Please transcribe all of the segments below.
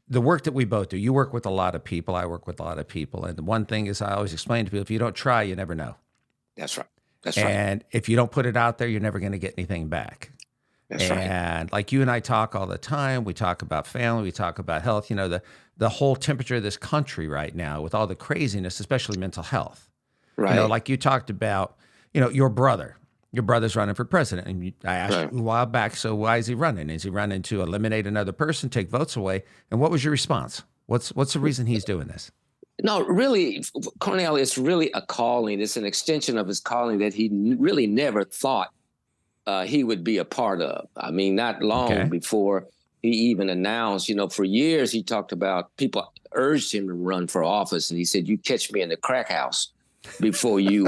the work that we both do, you work with a lot of people, I work with a lot of people. And the one thing is I always explain to people, if you don't try, you never know. That's right. That's right. And if you don't put it out there, you're never going to get anything back. That's right. And like you and I talk all the time, we talk about family, we talk about health, the whole temperature of this country right now with all the craziness, especially mental health. Right. Like you talked about, your brother's running for president. And I asked you a while back, so why is he running? Is he running to eliminate another person, take votes away? And what was your response? What's the reason he's doing this? No, really, Cornel, it's really a calling. It's an extension of his calling that he really never thought he would be a part of. I mean, not long before he even announced, for years he talked about, people urged him to run for office. And he said, you catch me in the crack house before you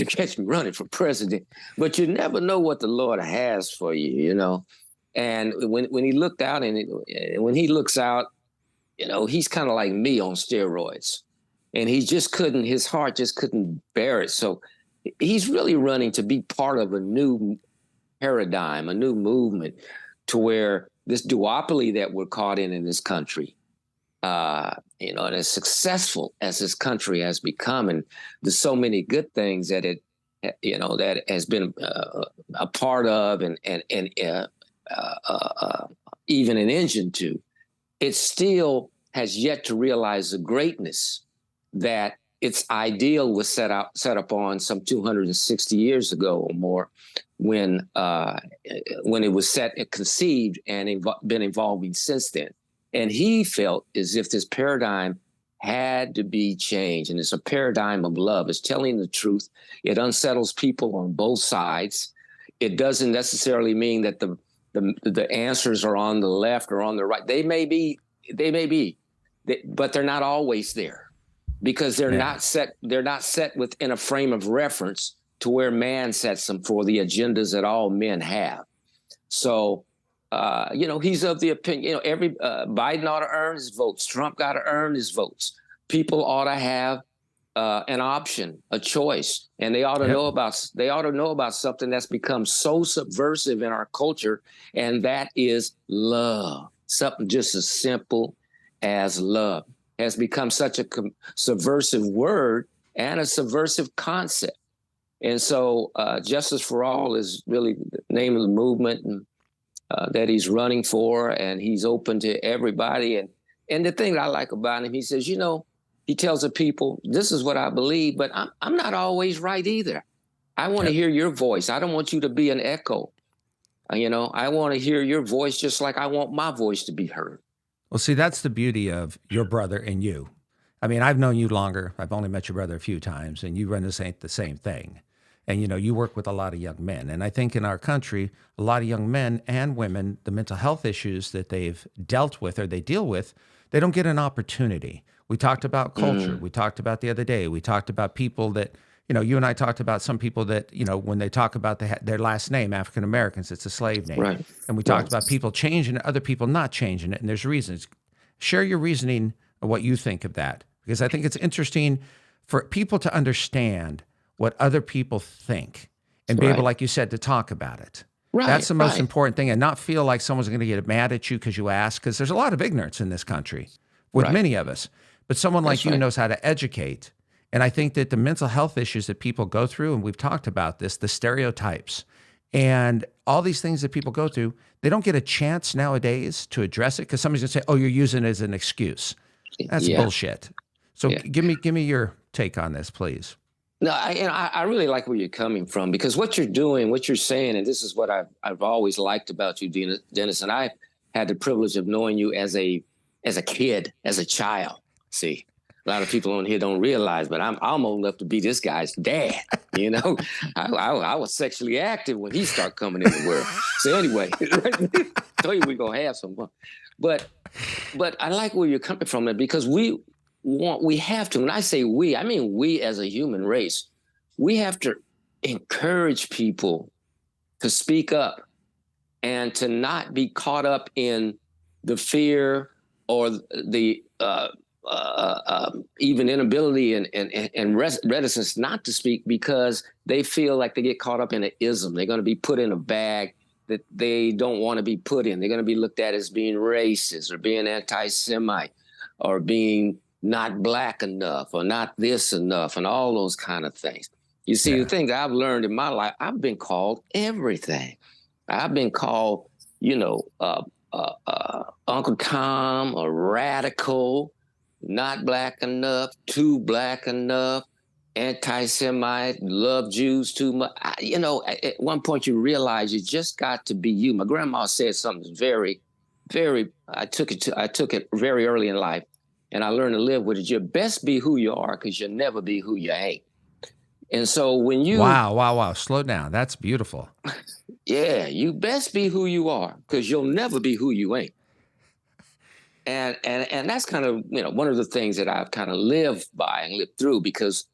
catch me running for president. But you never know what the Lord has for you, And when he looked out when he looks out, he's kind of like me on steroids. And his heart just couldn't bear it. So he's really running to be part of a new paradigm, a new movement to where this duopoly that we're caught in this country, and as successful as this country has become, and there's so many good things that that has been a part of and even an engine to, it still has yet to realize the greatness that its ideal was set up on some 260 years ago or more, when it was set and conceived and been evolving since then. And he felt as if this paradigm had to be changed, and it's a paradigm of love. It's telling the truth. It unsettles people on both sides. It doesn't necessarily mean that the answers are on the left or on the right. They may be, but they're not always there, because they're not set within a frame of reference to where man sets them for the agendas that all men have. So, he's of the opinion, every Biden ought to earn his votes. Trump got to earn his votes. People ought to have an option, a choice, and they ought to know about something that's become so subversive in our culture, and that is love. Something just as simple as love has become such a subversive word and a subversive concept. And so Justice for All is really the name of the movement and, that he's running for, and he's open to everybody. And the thing that I like about him, he says, he tells the people, this is what I believe, but I'm not always right either. I want to hear your voice. I don't want you to be an echo. I want to hear your voice just like I want my voice to be heard. Well, see, that's the beauty of your brother and you. I mean, I've known you longer. I've only met your brother a few times, and you run the same thing. And, you work with a lot of young men. And I think in our country, a lot of young men and women, the mental health issues that they've dealt with or they deal with, they don't get an opportunity. We talked about culture. We talked about the other day. We talked about people that, you and I talked about some people that, when they talk about their last name, African Americans, it's a slave name. Right. And we talked about people changing it, other people not changing it. And there's reasons. Share your reasoning of what you think of that, because I think it's interesting for people to understand what other people think and be able, like you said, to talk about it. Right. That's the most important thing, and not feel like someone's going to get mad at you because you ask, because there's a lot of ignorance in this country with many of us. But someone like you knows how to educate. And I think that the mental health issues that people go through, and we've talked about this, the stereotypes and all these things that people go through, they don't get a chance nowadays to address it because somebody's going to say, oh, you're using it as an excuse. That's bullshit. So give me your take on this, please. No, I really like where you're coming from, because what you're doing, what you're saying, and this is what I've always liked about you, Dennis, and I had the privilege of knowing you as a kid, as a child. See, a lot of people on here don't realize, but I'm old enough to be this guy's dad. I was sexually active when he started coming in the world. So anyway, tell you we're gonna have some fun. But I like where you're coming from, because we have to, when I say we, I mean we as a human race, we have to encourage people to speak up and to not be caught up in the fear or the even inability and reticence not to speak, because they feel like they get caught up in an ism. They're going to be put in a bag that they don't want to be put in. They're going to be looked at as being racist or being anti-Semite or being not black enough or not this enough and all those kind of things. You see, the things I've learned in my life, I've been called everything. I've been called, Uncle Tom, a radical, not black enough, too black enough, anti-Semite, love Jews too much. At one point you realize you just got to be you. My grandma said something very, very, I took it very early in life, and I learned to live with it. You best be who you are, because you'll never be who you ain't. And so when you... Wow. Slow down. That's beautiful. Yeah, you best be who you are, because you'll never be who you ain't. And that's kind of, one of the things that I've kind of lived by and lived through, because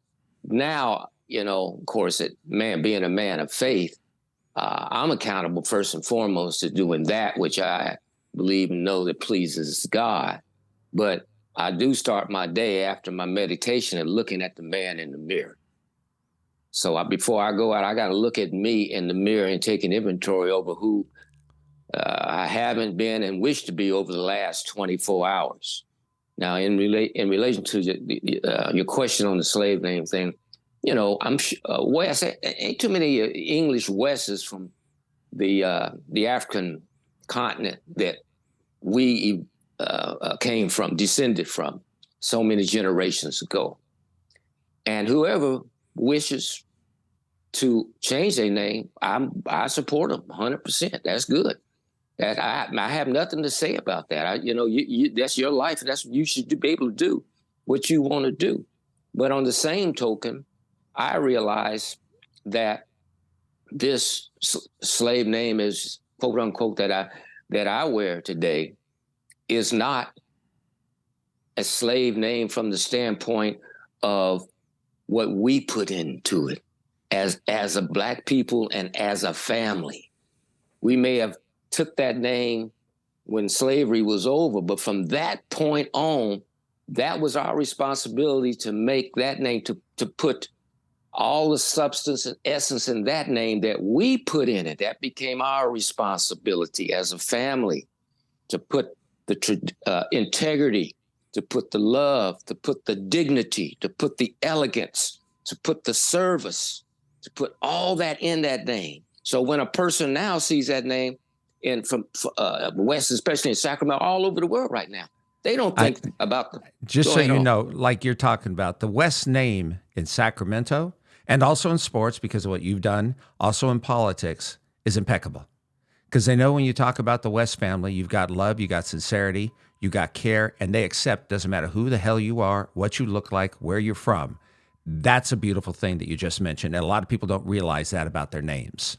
now, of course, being a man of faith, I'm accountable first and foremost to doing that which I believe and know that pleases God. But I do start my day after my meditation and looking at the man in the mirror. So before I go out, I got to look at me in the mirror and take an inventory over who I haven't been and wish to be over the last 24 hours. Now, in relation to your question on the slave name thing, I'm Wes. Ain't too many English Wes's from the African continent that we came from, descended from, so many generations ago. And whoever wishes to change their name, I support them 100%. That's good. That I have nothing to say about that. That's your life. That's what you should be able to do, what you want to do. But on the same token, I realize that this slave name is, quote unquote, that I wear today is not a slave name from the standpoint of what we put into it as a Black people and as a family. We may have took that name when slavery was over, but from that point on, that was our responsibility to make that name, to put all the substance and essence in that name that we put in it. That became our responsibility as a family, to put the integrity, to put the love, to put the dignity, to put the elegance, to put the service, to put all that in that name. So when a person now sees that name, and from West, especially in Sacramento, all over the world right now, they don't think about the... Just so you know, like you're talking about, the West name in Sacramento, and also in sports, because of what you've done, also in politics, is impeccable. Because they know when you talk about the West family, you've got love, you got sincerity, you got care, and they accept, doesn't matter who the hell you are, what you look like, where you're from. That's a beautiful thing that you just mentioned. And a lot of people don't realize that about their names.